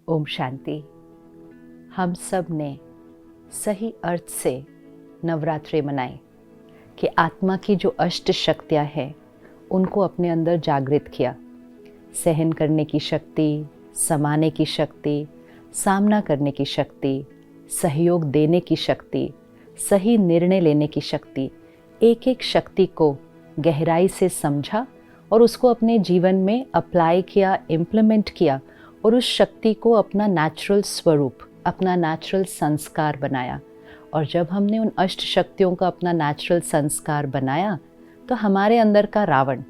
ओम शांति। हम सब ने सही अर्थ से नवरात्रि मनाई कि आत्मा की जो अष्ट शक्तियाँ हैं उनको अपने अंदर जागृत किया। सहन करने की शक्ति, समाने की शक्ति, सामना करने की शक्ति, सहयोग देने की शक्ति, सही निर्णय लेने की शक्ति, एक एक शक्ति को गहराई से समझा और उसको अपने जीवन में अप्लाई किया, इम्प्लीमेंट किया और उस शक्ति को अपना नेचुरल स्वरूप, अपना नेचुरल संस्कार बनाया। और जब हमने उन अष्ट शक्तियों का अपना नेचुरल संस्कार बनाया तो हमारे अंदर का रावण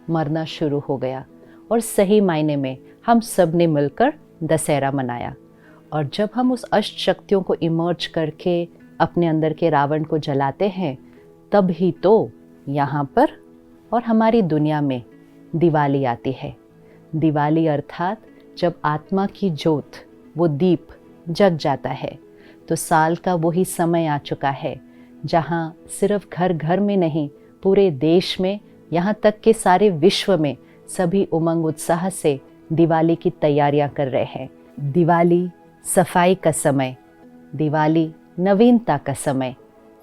मरना शुरू हो गया और सही मायने में हम सब ने मिलकर दशहरा मनाया। और जब हम उस अष्ट शक्तियों को इमर्ज करके अपने अंदर के रावण को जलाते हैं तब ही तो यहाँ पर और हमारी दुनिया में दिवाली आती है। दिवाली अर्थात जब आत्मा की ज्योत, वो दीप जग जाता है तो साल का वही समय आ चुका है जहाँ सिर्फ घर घर में नहीं, पूरे देश में, यहाँ तक कि सारे विश्व में सभी उमंग उत्साह से दिवाली की तैयारियां कर रहे हैं। दिवाली सफाई का समय, दिवाली नवीनता का समय,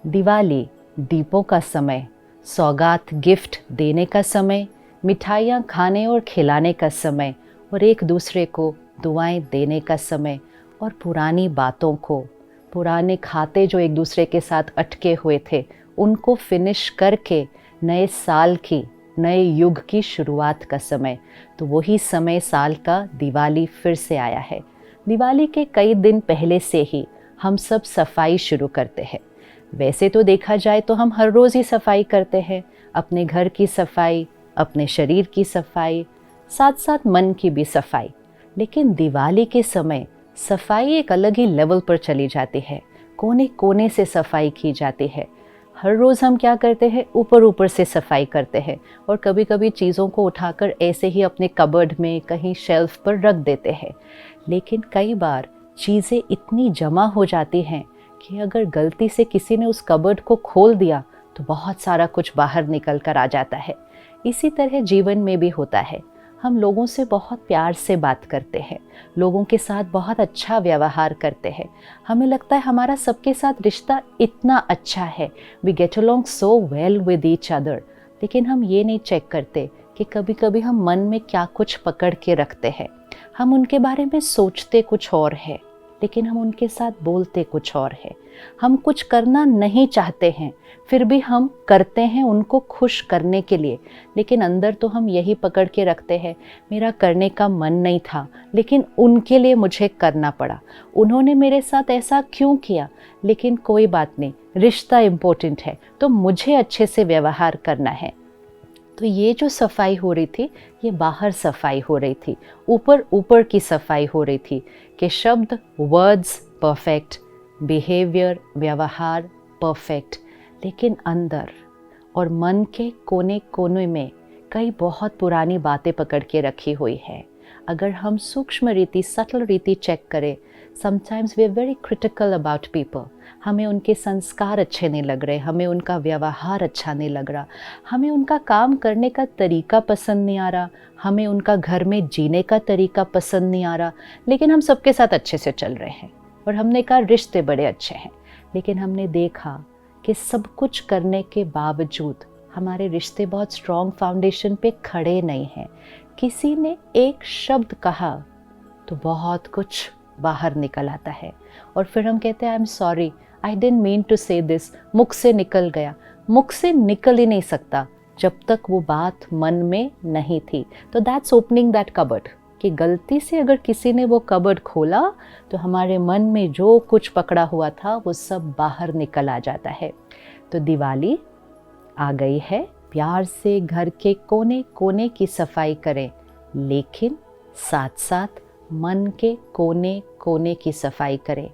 दिवाली दीपों का समय, सौगात गिफ्ट देने का समय, मिठाइयाँ खाने और खिलाने का समय और एक दूसरे को दुआएं देने का समय और पुरानी बातों को, पुराने खाते जो एक दूसरे के साथ अटके हुए थे उनको फिनिश करके नए साल की, नए युग की शुरुआत का समय। तो वही समय साल का दिवाली फिर से आया है। दिवाली के कई दिन पहले से ही हम सब सफाई शुरू करते हैं। वैसे तो देखा जाए तो हम हर रोज़ ही सफाई करते हैं, अपने घर की सफाई, अपने शरीर की सफाई, साथ साथ मन की भी सफाई। लेकिन दिवाली के समय सफाई एक अलग ही लेवल पर चली जाती है, कोने कोने से सफाई की जाती है। हर रोज़ हम क्या करते हैं, ऊपर ऊपर से सफाई करते हैं और कभी कभी चीज़ों को उठाकर ऐसे ही अपने कबर्ड में कहीं शेल्फ पर रख देते हैं। लेकिन कई बार चीज़ें इतनी जमा हो जाती हैं कि अगर गलती से किसी ने उस कबर्ड को खोल दिया तो बहुत सारा कुछ बाहर निकल कर आ जाता है। इसी तरह जीवन में भी होता है। हम लोगों से बहुत प्यार से बात करते हैं, लोगों के साथ बहुत अच्छा व्यवहार करते हैं, हमें लगता है हमारा सबके साथ रिश्ता इतना अच्छा है, we get along so well with each other. लेकिन हम ये नहीं चेक करते कि कभी कभी हम मन में क्या कुछ पकड़ के रखते हैं। हम उनके बारे में सोचते कुछ और है लेकिन हम उनके साथ बोलते कुछ और है। हम कुछ करना नहीं चाहते हैं फिर भी हम करते हैं उनको खुश करने के लिए, लेकिन अंदर तो हम यही पकड़ के रखते हैं, मेरा करने का मन नहीं था लेकिन उनके लिए मुझे करना पड़ा, उन्होंने मेरे साथ ऐसा क्यों किया। लेकिन कोई बात नहीं, रिश्ता इम्पोर्टेंट है तो मुझे अच्छे से व्यवहार करना है। तो ये जो सफाई हो रही थी ये बाहर सफाई हो रही थी, ऊपर ऊपर की सफाई हो रही थी कि शब्द, वर्ड्स परफेक्ट, बिहेवियर, व्यवहार परफेक्ट, लेकिन अंदर और मन के कोने कोने में कई बहुत पुरानी बातें पकड़ के रखी हुई है। अगर हम सूक्ष्म रीति, सटल रीति चेक करें, sometimes we are very critical about people. हमें उनके संस्कार अच्छे नहीं लग रहे, हमें उनका व्यवहार अच्छा नहीं लग रहा, हमें उनका काम करने का तरीका पसंद नहीं आ रहा, हमें उनका घर में जीने का तरीका पसंद नहीं आ रहा, लेकिन हम सबके साथ अच्छे से चल रहे हैं और हमने कहा रिश्ते बड़े अच्छे हैं। लेकिन हमने देखा कि सब कुछ करने के बावजूद हमारे रिश्ते बहुत स्ट्रॉन्ग फाउंडेशन पे खड़े नहीं हैं। किसी ने एक शब्द कहा तो बहुत कुछ बाहर निकल आता है और फिर हम कहते हैं I am sorry, I didn't mean to say this, मुख से निकल गया। मुख से निकल ही नहीं सकता जब तक वो बात मन में नहीं थी। तो दैट्स ओपनिंग दैट कबर्ड, कि गलती से अगर किसी ने वो कबर्ड खोला तो हमारे मन में जो कुछ पकड़ा हुआ था वो सब बाहर निकल आ जाता है। तो दिवाली आ गई है, प्यार से घर के कोने कोने की सफाई करें, लेकिन साथ साथ मन के कोने कोने की सफाई करें।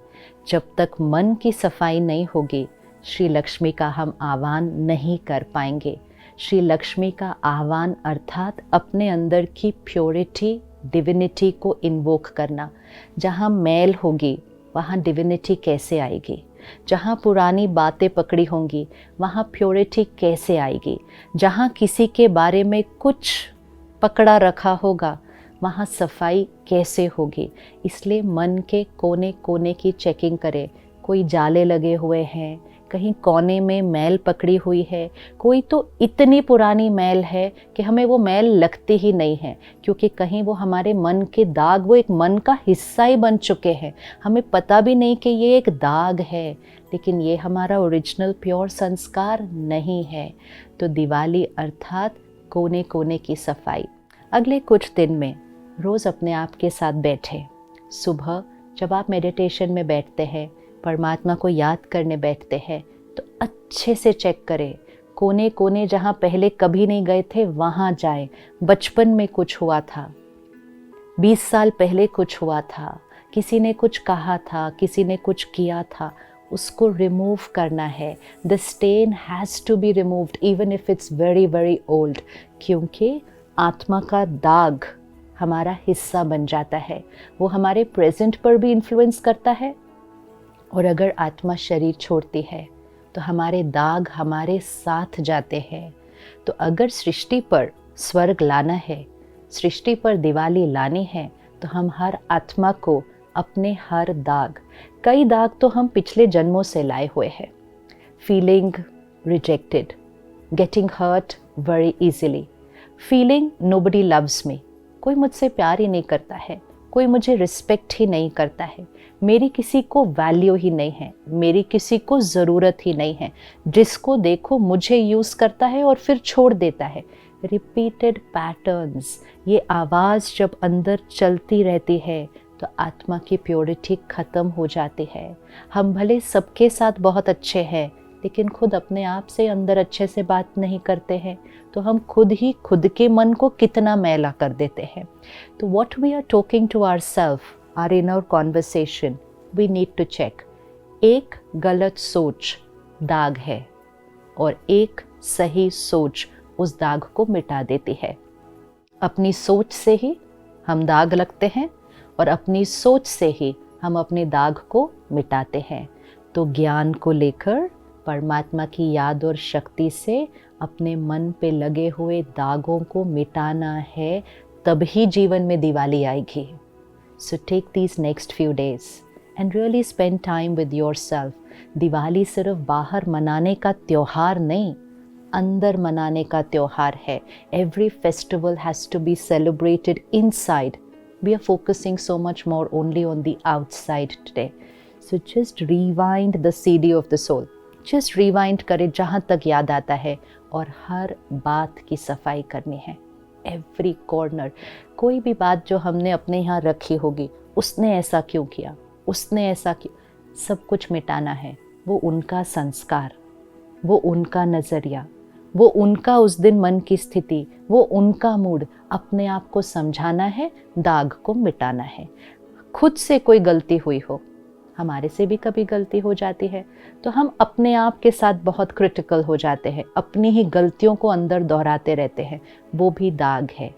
जब तक मन की सफाई नहीं होगी श्री लक्ष्मी का हम आह्वान नहीं कर पाएंगे। श्री लक्ष्मी का आह्वान अर्थात अपने अंदर की प्योरिटी, डिविनिटी को इन्वोक करना। जहाँ मैल होगी वहाँ डिविनिटी कैसे आएगी, जहाँ पुरानी बातें पकड़ी होंगी वहाँ प्योरिटी कैसे आएगी, जहाँ किसी के बारे में कुछ पकड़ा रखा होगा वहाँ सफाई कैसे होगी। इसलिए मन के कोने कोने की चेकिंग करें। कोई जाले लगे हुए हैं, कहीं कोने में मैल पकड़ी हुई है, कोई तो इतनी पुरानी मैल है कि हमें वो मैल लगती ही नहीं है, क्योंकि कहीं वो हमारे मन के दाग, वो एक मन का हिस्सा ही बन चुके हैं। हमें पता भी नहीं कि ये एक दाग है, लेकिन ये हमारा ओरिजिनल प्योर संस्कार नहीं है। तो दिवाली अर्थात कोने कोने की सफाई। अगले कुछ दिन में रोज़ अपने आप के साथ बैठे। सुबह जब आप मेडिटेशन में बैठते हैं, परमात्मा को याद करने बैठते हैं, तो अच्छे से चेक करें। कोने कोने जहाँ पहले कभी नहीं गए थे वहाँ जाएं। बचपन में कुछ हुआ था, 20 साल पहले कुछ हुआ था, किसी ने कुछ कहा था, किसी ने कुछ किया था, उसको रिमूव करना है। The stain has to be removed even if it's very very old, क्योंकि आत्मा का दाग हमारा हिस्सा बन जाता है। वो हमारे प्रेजेंट पर भी इन्फ्लुएंस करता है, और अगर आत्मा शरीर छोड़ती है तो हमारे दाग हमारे साथ जाते हैं। तो अगर सृष्टि पर स्वर्ग लाना है, सृष्टि पर दिवाली लानी है, तो हम हर आत्मा को अपने हर दाग, कई दाग तो हम पिछले जन्मों से लाए हुए हैं। Feeling rejected, getting hurt very easily, feeling nobody loves me, कोई मुझसे प्यार ही नहीं करता है, कोई मुझे रिस्पेक्ट ही नहीं करता है, मेरी किसी को वैल्यू ही नहीं है, मेरी किसी को ज़रूरत ही नहीं है, जिसको देखो मुझे यूज़ करता है और फिर छोड़ देता है। रिपीटेड पैटर्न्स, ये आवाज़ जब अंदर चलती रहती है तो आत्मा की प्योरिटी ख़त्म हो जाती है। हम भले सबके साथ बहुत अच्छे हैं, लेकिन खुद अपने आप से अंदर अच्छे से बात नहीं करते हैं, तो हम खुद ही खुद के मन को कितना मैला कर देते हैं। तो what we are talking to ourselves, our inner conversation, we need to check. एक गलत सोच दाग है और एक सही सोच उस दाग को मिटा देती है। अपनी सोच से ही हम दाग लगते हैं और अपनी सोच से ही हम अपने दाग को मिटाते हैं। तो ज्ञान को लेकर परमात्मा की याद और शक्ति से अपने मन पे लगे हुए दागों को मिटाना है, तभी जीवन में दिवाली आएगी। So take these next few days and really spend time with yourself. Diwali सिर्फ बाहर मनाने का त्योहार नहीं, अंदर मनाने का त्योहार है। Every festival has to be celebrated inside. We are focusing so much more only on the outside today. So just rewind the CD of the soul. Just rewind करें जहाँ तक याद आता है, और हर बात की सफाई करनी है। Every corner, कोई भी बात जो हमने अपने यहाँ रखी होगी, उसने ऐसा क्यों किया, उसने ऐसा क्यों, सब कुछ मिटाना है। वो उनका संस्कार, वो उनका नज़रिया, वो उनका उस दिन मन की स्थिति, वो उनका मूड, अपने आप को समझाना है, दाग को मिटाना है। खुद से कोई गलती हुई हो, हमारे से भी कभी गलती हो जाती है, तो हम अपने आप के साथ बहुत क्रिटिकल हो जाते हैं, अपनी ही गलतियों को अंदर दोहराते रहते हैं। वो भी दाग है।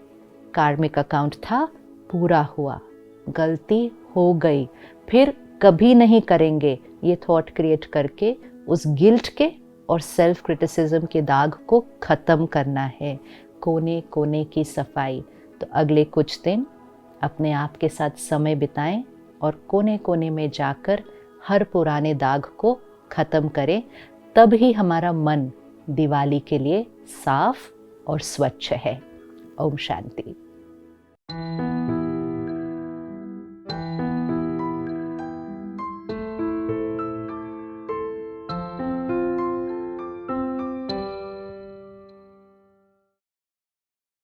कार्मिक अकाउंट था, पूरा हुआ, गलती हो गई, फिर कभी नहीं करेंगे, ये थॉट क्रिएट करके उस गिल्ट के और सेल्फ क्रिटिसिज्म के दाग को ख़त्म करना है। कोने कोने की सफाई। तो अगले कुछ दिन अपने आप के साथ समय बिताएं और कोने कोने में जाकर हर पुराने दाग को ख़त्म करें, तब ही हमारा मन दिवाली के लिए साफ और स्वच्छ है। ओम शांति।